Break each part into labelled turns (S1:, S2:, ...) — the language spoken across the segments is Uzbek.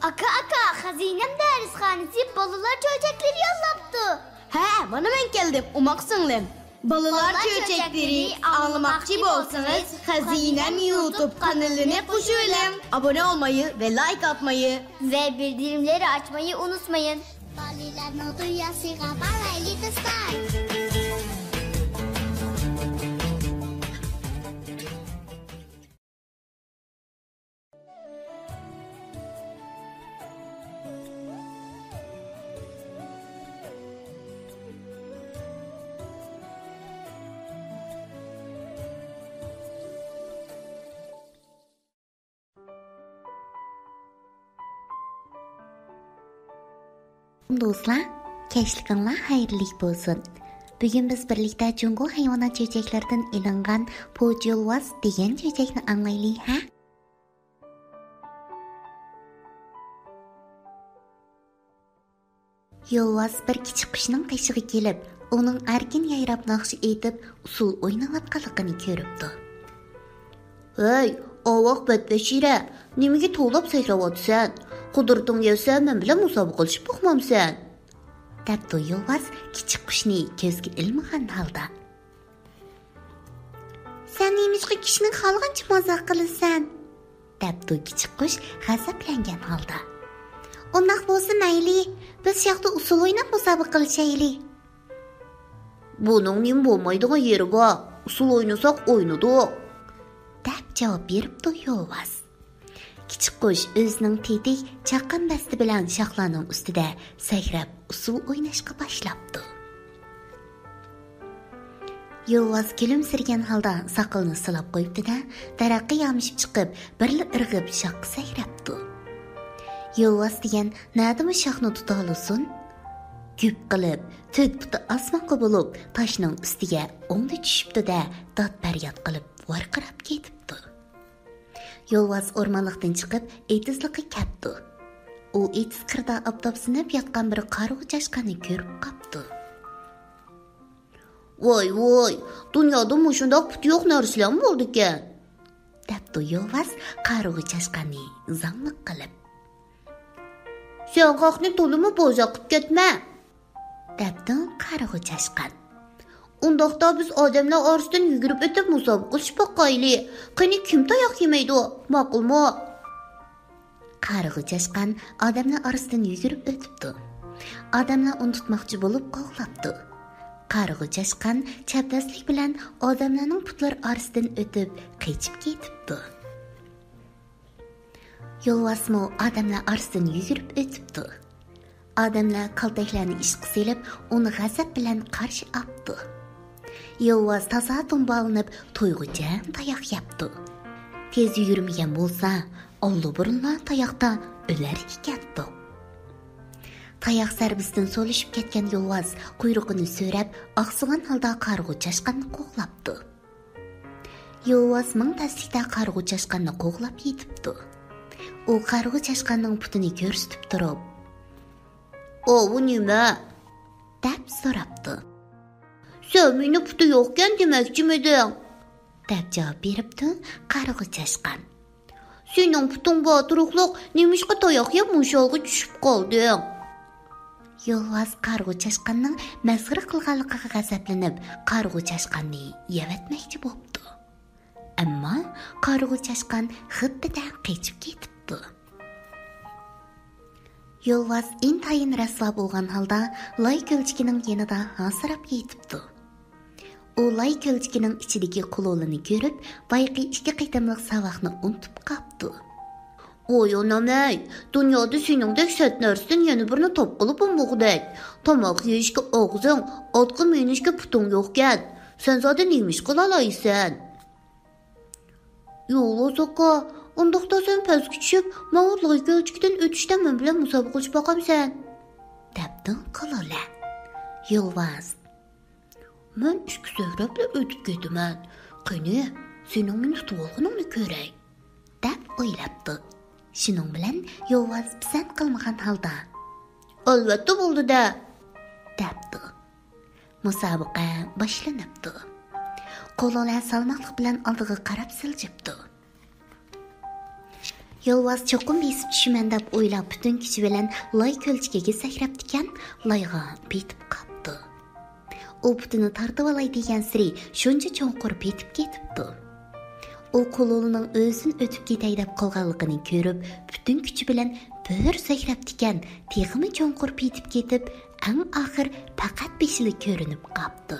S1: Aka, xazinem dərisxanəsi balalar çöçəkləri yollabdı.
S2: Hə, bana mən gəldim, umaq sınlım. Balalar çöçəkləri anlamakçı olsanız Xazinem YouTube kanalını qoşulun. Abone olmayı ve like atmayı
S1: Ve bildirimleri açmayı unutmayın.
S3: Do'stlar, kechlikinglar xayrli bo'lsin. Bugun biz birlikda Jungo hayvonot chechaklardan ilingan Po'jolvas degan chechakni anglaylik, ha? Yolvas bir kichik qushning qishig'i kelib, uning erkin yayrab naqsh etib, usul o'ynayotganligini ko'ribdi.
S4: Hey, ovoq batbashira, nimaga to'lab sayrayotsan? Qudurting yesa, men bilan musobaqa qilishib boqmamsan?
S3: Dabdu Yolvas kichik qushni ko'zga ilmagan holda. Sen nemishqa kishning xalqancha mazoq qilasan? Dabdu kichik qush g'azablangan holda. Undaq bo'lsa mayli, biz yoqda usul o'ynab musobaqa qilishaylik.
S4: Buning nim bo'lmaydigan yeri bor. Usul o'ynasak o'ynadik.
S3: Deb javob beribdi Yolvas. Kichik qush o'zining tetik chaqqan basti bilan shoxlarning ustida sakrab usul o'ynashga boshlabdi. Yolvas kulimsirgan holda soqolini silab qo'yibdi-da, daraxtga yamishib chiqib, birli irg'ib shoqqa sakrabdi. Yolvas degan nadimi shoxni tuta olsin? Güp qilib, to'rt puti osmonga bo'lib, toshning ustiga o'ngda tushibdi-da, dod faryod qilib varqirab ketibdi. Yolvas o'rmonlikdan chiqib, etizlikqa ketdi. U etiz qirda obdobsinib yotgan bir qarg'u chashqani ko'rib qopdi.
S4: Voy, dunyoda mushundoq puti yo'q narsalar bo'ldi ekan.
S3: Dabdu Yolvas qarg'u chashqani zangliq qilib.
S4: Sen qoqni to'limi bo'za qilib ketma.
S3: Dabdu qarg'u chashqan.
S4: Undaqda biz odamlar orasidan yugurib o'tib musobaqa qilishib boqaylik. Qani kim tayoq yemaydi? Ma'qulmi?
S3: Qarg'u chashqan odamlar orasidan yugurib o'tibdi. Odamlar uni tutmoqchi bo'lib qo'g'labdi. Qarg'u chashqan chapdastlik bilan odamlarning putlar orasidan o'tib qochib ketibdi. Yolvasmo odamlar orasidan yugurib o'tibdi. Odamlar qaltaklarni ishqa selib, uni g'azab bilan qarshi oldi. Yolvas taza tombalanib to'yg'ucha tayoq yapdi. Tez yugurmagan bo'lsa, oldi burunlar tayoqda o'lar ketdi. Tayoq zarbisidan so'lishib ketgan Yolvas quyrug'ini so'rab, oqsigan holda qarg'u chashqanni qo'g'labdi. Yolvas ming taslikda qarg'u chashqanni qo'g'lab yetibdi. U qarg'u chashqanning putini ko'rsatib turib,
S4: "O, bu nima?"
S3: deb so'rabdi.
S4: "Sen meni puti yo'qkan demoqchimiding?"
S3: deb javob beribdi qarg'u chashqan.
S4: "Sening puting bor turuqliq, nemishqa tayoq yeb musholga tushib qolding?"
S3: Yolvas qarg'u chashqanning masxara qilganligiga g'azablanib, qarg'u chashqanni yevatmoqchi bo'ldi. Ammo qarg'u chashqan xiddidan qochib ketibdi. Yolvas intayin rasvo bo'lgan holda loy ko'lchikining yanida hasirab yetibdi. U loy ko'lchikining ichidagi qulolini ko'rib, bayqi ikki qitimliq savoqni unutib qopdi.
S4: "Voy onam-ey, dunyoda seningdek sat narsadan yana birini topqilib bo'lmoqdak. Tomoq yeyishga og'zing, otga minishga puting yo'qkan. Sen zodi nemish qila olaysan?" "Yolvas aka, undaqda sen pastga tushib, ma'lum ko'lchikdan o'tishdan men bilan musobaqa qilib boqamsan?"
S3: Dabdin qolola. Yolvas:
S4: "Men ishga so'rab o'tib ketaman. Qani, sening meni tutib olganingni ko'ray."
S3: deb o'ylabdi. Shuning bilan Yolvas pisand qilmagan holda:
S4: "Albatta bo'ldi-da",
S3: debdi. Musobaqa boshlanibdi. Qo'llar salmoqlik bilan oldiga qarab siljibdi. Yolvaz çoqum besib tushiman deb o'ylab butun kuchi bilan loy ko'lchigiga sakrab tikan, loyga betib qapti. U putini tortib olay degan siri shuncha cho'nqur betib ketibdi. U qo'lining o'zini o'tib ketay deb qolganligini ko'rib, butun kuchi bilan bir sakrab tikan, teg'imi cho'nqur betib ketib, eng oxir faqat beshili ko'rinib qapti.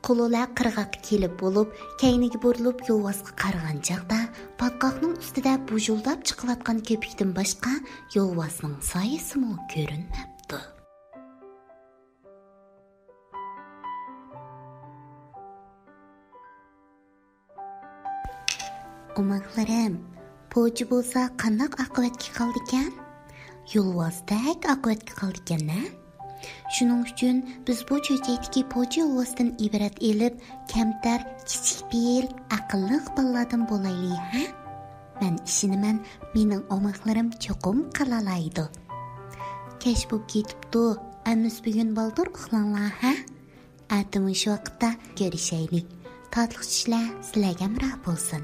S3: Qo'llar qirg'oqqa kelib bo'lib, kayniga burilib yo'lvozga qaragan chaqda, patqoqning ustida bujuldab chiqayotgan ko'pikdan boshqa yo'lvozning soyasimi ko'rinmabdi. Umaqlarim, po'chi bo'lsa qandoq oqibatga qoldi ekan? Yo'lvozdek oqibatga qoldi ekan-na? Shuning uchun biz bu cho'chakdagi po'chi yo'lvozdan ibrat elib, kamtar, kichik bil, aqlli bolalardan bo'laylik, ha? Men ishinaman, mening umaqlarim cho'qim qalalaydi. Kech bo'lib ketibdi. Amiz bugun baldur uxlanglar, ha? Atimi shu vaqtda ko'rishaylik. Tatliq ishlar sizlarga ma'qul bo'lsin.